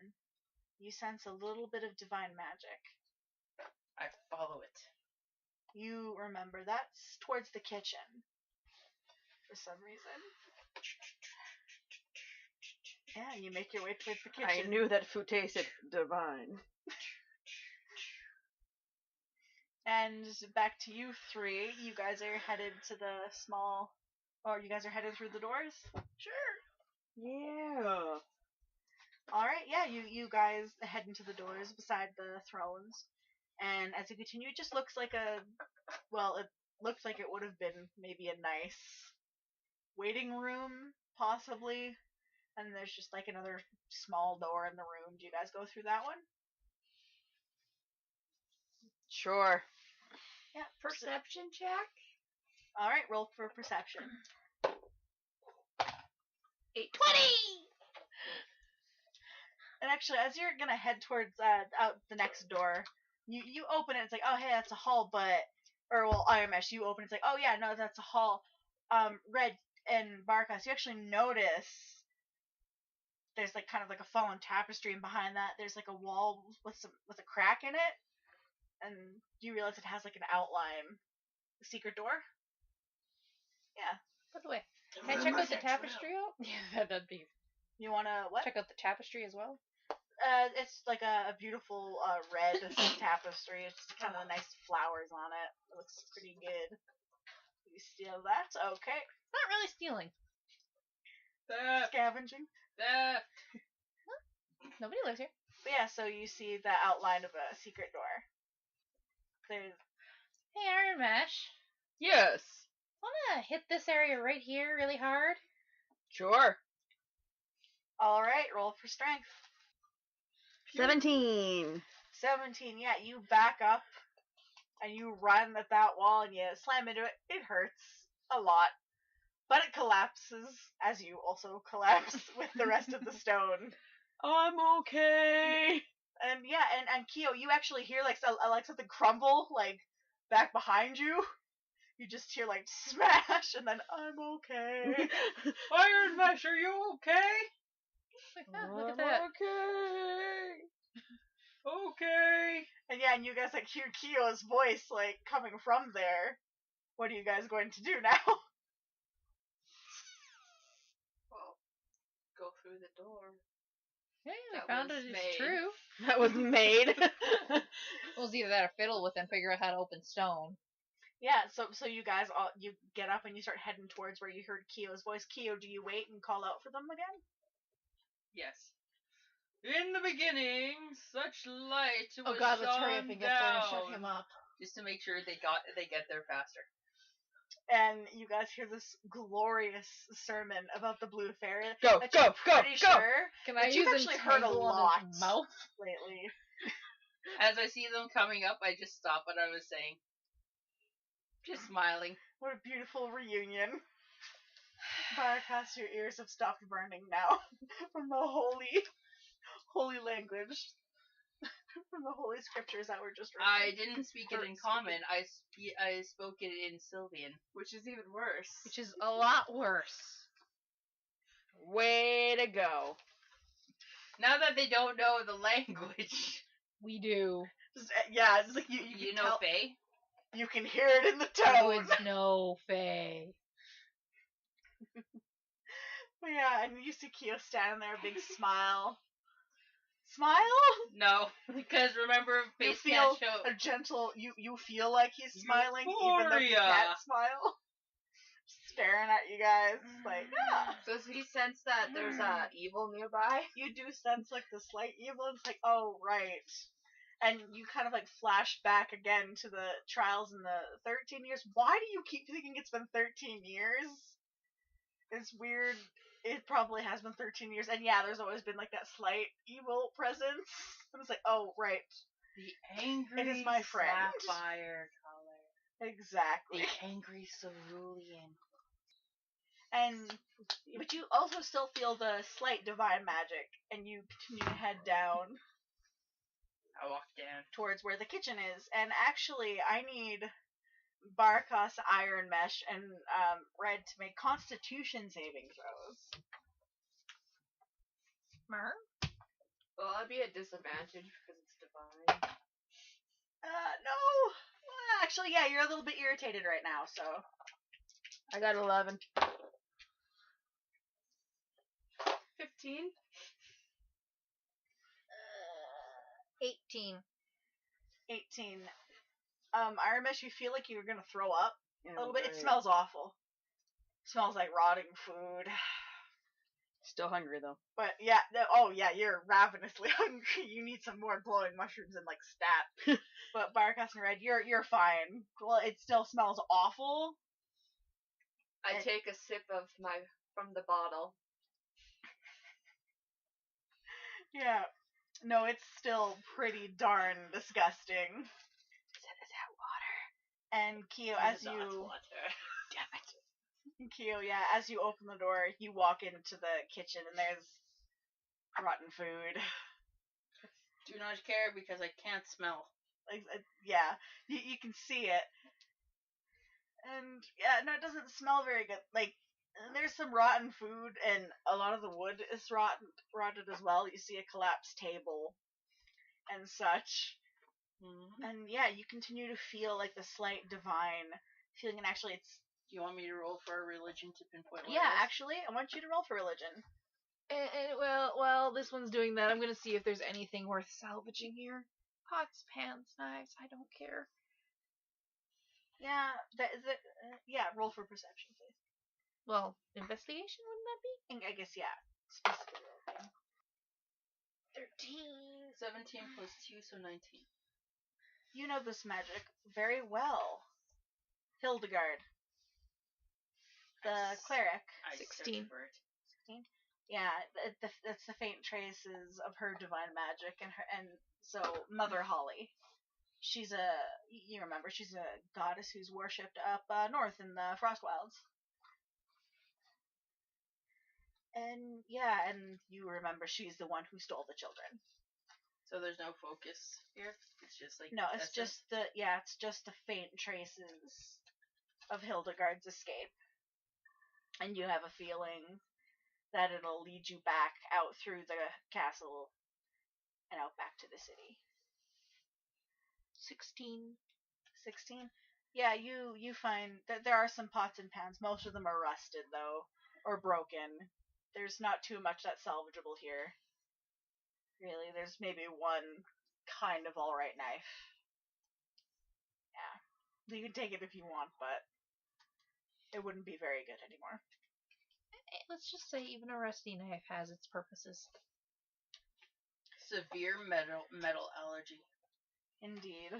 you sense a little bit of divine magic. I follow it. You remember that's towards the kitchen for some reason. Yeah, you make your way towards the kitchen. I knew that food tasted divine. And back to you three. You guys are headed to the small... Or you guys are headed through the doors? Sure. Yeah. Alright, yeah, you guys head into the doors beside the thrones. And as you continue, it just looks like a... Well, it looks like it would have been maybe a nice waiting room, possibly. And there's just like another small door in the room. Do you guys go through that one? Sure. Yeah. Perception check. Alright, roll for perception. 20! And actually, as you're gonna head towards out the next door, you open it. It's like, oh hey, that's a hall, but Ironmesh, you open it, it's like, oh yeah, no, that's a hall. Red and Barakas, you actually notice there's like kind of like a fallen tapestry, and behind that there's like a wall with a crack in it, and you realize it has like an outline. A secret door. Yeah. By the way, can I check out the tapestry out? Yeah, that'd be. You wanna what? Check out the tapestry as well. It's like a beautiful red tapestry. It's kind of nice flowers on it. It looks pretty good. You steal that? Okay. Not really stealing. Theft. Scavenging. Theft. Nobody lives here. But yeah, so you see the outline of a secret door. There's... Hey, Ironmesh. Yes. Wanna hit this area right here really hard? Sure. Alright, roll for strength. 17. 17, yeah, you back up and you run at that wall and you slam into it. It hurts a lot, but it collapses as you also collapse with the rest of the stone. I'm okay. And yeah, and Chio, you actually hear like something crumble like back behind you. You just hear like smash, and then I'm okay. Ironmesh, are you okay? Like, oh, look at that. Okay. Okay. And yeah, and you guys like hear Chio's voice like coming from there. What are you guys going to do now? Well, go through the door. Yeah, we That found was it. It's made. true. That was made. Well, it's either that or fiddle with and figure out how to open stone. Yeah, so you guys all you get up and you start heading towards where you heard Chio's voice. Chio, do you wait and call out for them again? Yes. In the beginning, such light was Oh god, let's hurry up shone and get there and down. shut him up. Just to make sure they get there faster. And you guys hear this glorious sermon about the blue fairy. Go, that go, you're go, pretty go. sure Can I that use you've actually heard a entangle on lot his mouth? lately. As I see them coming up, I just stop what I was saying. Just smiling. What a beautiful reunion. Barakas, your ears have stopped burning now from the holy language. From the holy scriptures that were just written. I didn't speak it in common. I spoke it in Sylvian. Which is even worse. Which is a lot worse. Way to go. Now that they don't know the language, We do. Just, yeah, it's like you you can know tell, Faye? you can hear it in the tone. Woods no Faye. But yeah, and you see Chio standing there, a big smile. Smile? No, because remember, You Face feel can't show. a gentle. You feel like he's smiling, even though he Euphoria. can't smile. Staring at you guys, like yeah. Does he sense that there's evil nearby? You do sense like the slight evil. It's like, oh right, and you kind of like flash back again to the trials in the 13 years. Why do you keep thinking it's been 13 years? It's weird. It probably has been 13 years, and yeah, there's always been like that slight evil presence. And it's like, oh right, The angry It is my friend. sapphire color. exactly. The angry cerulean. But you also still feel the slight divine magic, and you continue to head down I walk down. towards where the kitchen is. And actually, I need Barakas, Ironmesh, and Red to make Constitution saving throws. Mer? Well, I'd be at disadvantage because it's divine. No. Well, actually, yeah, you're a little bit irritated right now, so. I got 11. 15? 18. 18. Ironmesh, you feel like you're gonna throw up a little bit. It great. smells awful. Smells like rotting food. Still hungry though. But yeah, oh yeah, you're ravenously hungry. You need some more glowing mushrooms and like stat. But Barakas and Red, you're fine. Well, it still smells awful. I take a sip from the bottle. Yeah. No, it's still pretty darn disgusting. Is that water? And Chio, as you Damn it. Chio, yeah, as you open the door, you walk into the kitchen and there's rotten food. Do not care because I can't smell. Like, yeah, you can see it. And yeah, no, it doesn't smell very good. Like, there's some rotten food, and a lot of the wood is rotted as well. You see a collapsed table and such. Mm-hmm. And yeah, you continue to feel like the slight divine feeling, and actually it's... Do you want me to roll for a religion to pinpoint what Yeah, it is? actually, I want you to roll for religion. Well, this one's doing that. I'm gonna see if there's anything worth salvaging here. Pots, pans, knives, I don't care. Yeah, yeah, roll for perception, please. Well, investigation, wouldn't that be? And I guess, yeah, specifically rolling. 13. 17 plus 2, so 19. You know this magic very well. Hildegard, the cleric. I 16. searched for it. 16? Yeah, that's the faint traces of her divine magic, and so Mother Holly. She's you remember, she's a goddess who's worshipped up north in the Frostwilds. And yeah, and you remember she's the one who stole the children. So there's no focus here? It's just like... No, it's just the faint traces of Hildegard's escape. And you have a feeling that it'll lead you back out through the castle and out back to the city. 16. 16? Yeah, you find that there are some pots and pans. Most of them are rusted, though, or broken. There's not too much that's salvageable here. Really, there's maybe one kind of alright knife. Yeah. You can take it if you want, but it wouldn't be very good anymore. Let's just say even a rusty knife has its purposes. Severe metal allergy. Indeed.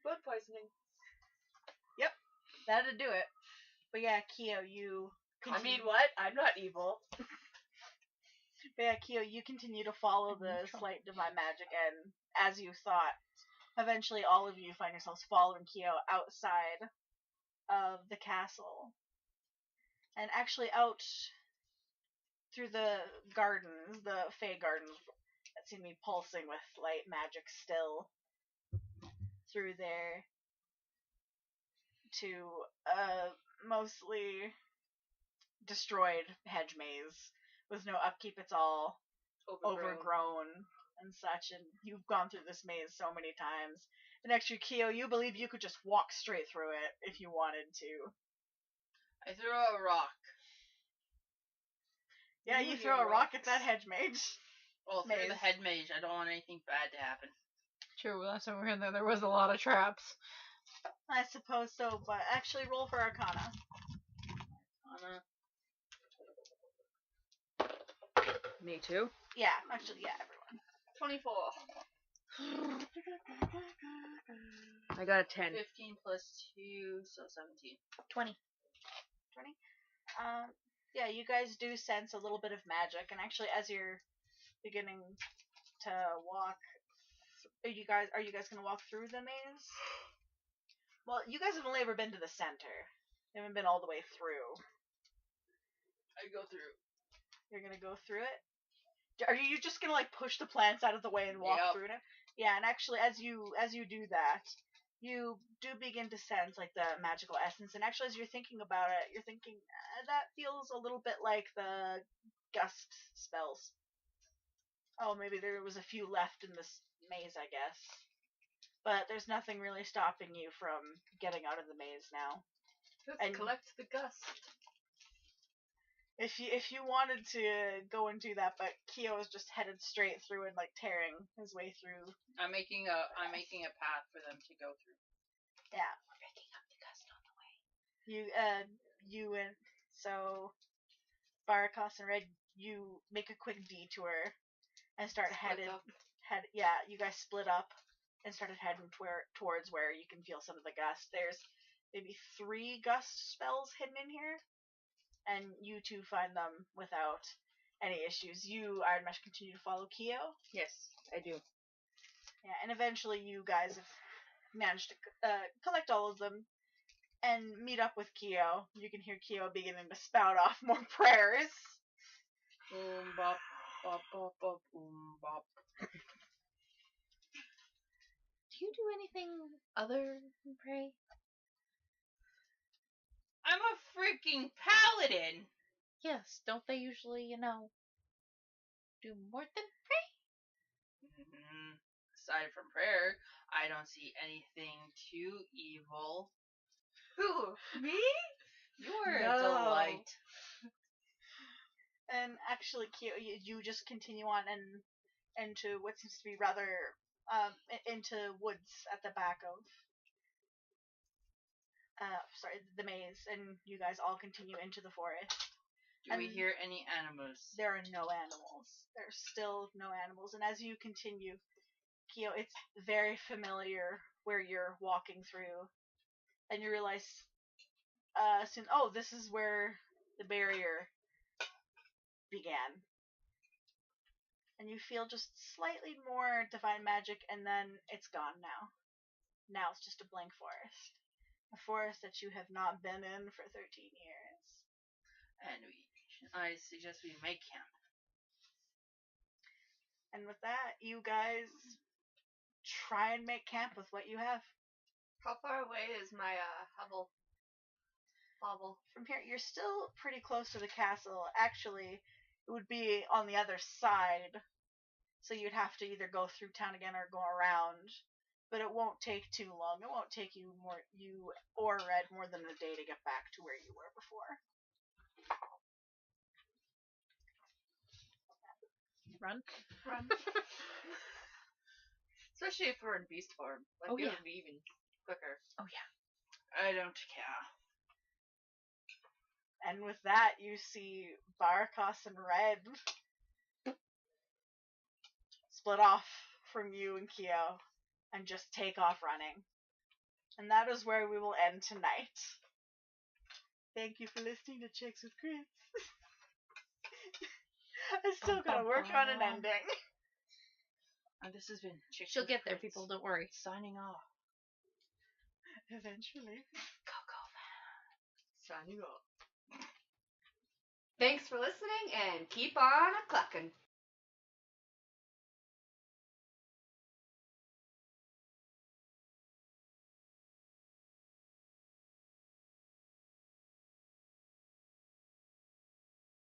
Blood poisoning. That'd do it. But yeah, Chio, you... I mean, what? I'm not evil. But yeah, Chio, you continue to follow the slight divine magic, and as you thought, eventually all of you find yourselves following Chio outside of the castle. And actually out through the gardens, the Fey gardens that seem to be pulsing with light magic still, through there to a mostly destroyed hedge maze with no upkeep. It's all overgrown and such, and you've gone through this maze so many times. And actually, Chio, you believe you could just walk straight through it if you wanted to. I threw a rock. Yeah, you throw a rock at that hedge mage. Well, through Maze. the head mage. I don't want anything bad to happen. True, last time we were in there was a lot of traps. I suppose so, but actually roll for Arcana. Me too. Yeah, actually, yeah, everyone. 24. I got a 10. 15 plus 2, so 17. 20. 20. Yeah, you guys do sense a little bit of magic, and actually, as you're beginning to walk, are you guys gonna walk through the maze? Well, you guys have only ever been to the center. You haven't been all the way through. I go through. You're gonna go through it? Are you just gonna like push the plants out of the way and walk Yep. through it? Yeah, and actually, as you do that, you do begin to sense like the magical essence. And actually, as you're thinking about it, you're thinking that feels a little bit like the gust spells. Oh, maybe there was a few left in this maze, I guess. But there's nothing really stopping you from getting out of the maze now. Just And- collect the gust. If you wanted to go and do that, but Chio is just headed straight through and like tearing his way through. I'm making a path for them to go through. Yeah. We're picking up the gust on the way. You and so Barakas and Red, you make a quick detour and start you guys split up and started heading towards where you can feel some of the gust. There's maybe 3 gust spells hidden in here, and you two find them without any issues. You, Ironmesh, continue to follow Chio. Yes, I do. Yeah, and eventually you guys have managed to collect all of them and meet up with Chio. You can hear Chio beginning to spout off more prayers. Bop, bop, bop, bop, bop. Do you do anything other than pray? I'm a freaking paladin! Yes, don't they usually, do more than pray? Aside from prayer, I don't see anything too evil. Who? Me? You're No. a delight. And actually, Chio, you just continue on and into what seems to be rather into woods at the back of the maze, and you guys all continue into the forest. Do we hear any animals? There are no animals. There's still no animals, and as you continue, Chio, it's very familiar where you're walking through, and you realize soon, oh, this is where the barrier began. And you feel just slightly more divine magic, and then it's gone now. Now it's just a blank forest. A forest that you have not been in for 13 years. And I suggest we make camp. And with that, you guys try and make camp with what you have. How far away is my hovel? From here, you're still pretty close to the castle. Actually, it would be on the other side. So you'd have to either go through town again or go around. But it won't take too long. It won't take you or Red more than a day to get back to where you were before. Run. Especially if we're in beast form. Like, Oh, it yeah. would be even quicker. Oh, yeah. I don't care. And with that, you see Barakas and Red split off from you and Chio and just take off running. And that is where we will end tonight. Thank you for listening to Chicks with Crits. I still gotta work on an ending. And this has been Chicks She'll with get there, Crits. people. Don't worry. Signing off. Eventually. Signing off. Thanks for listening, and keep on a cluckin'.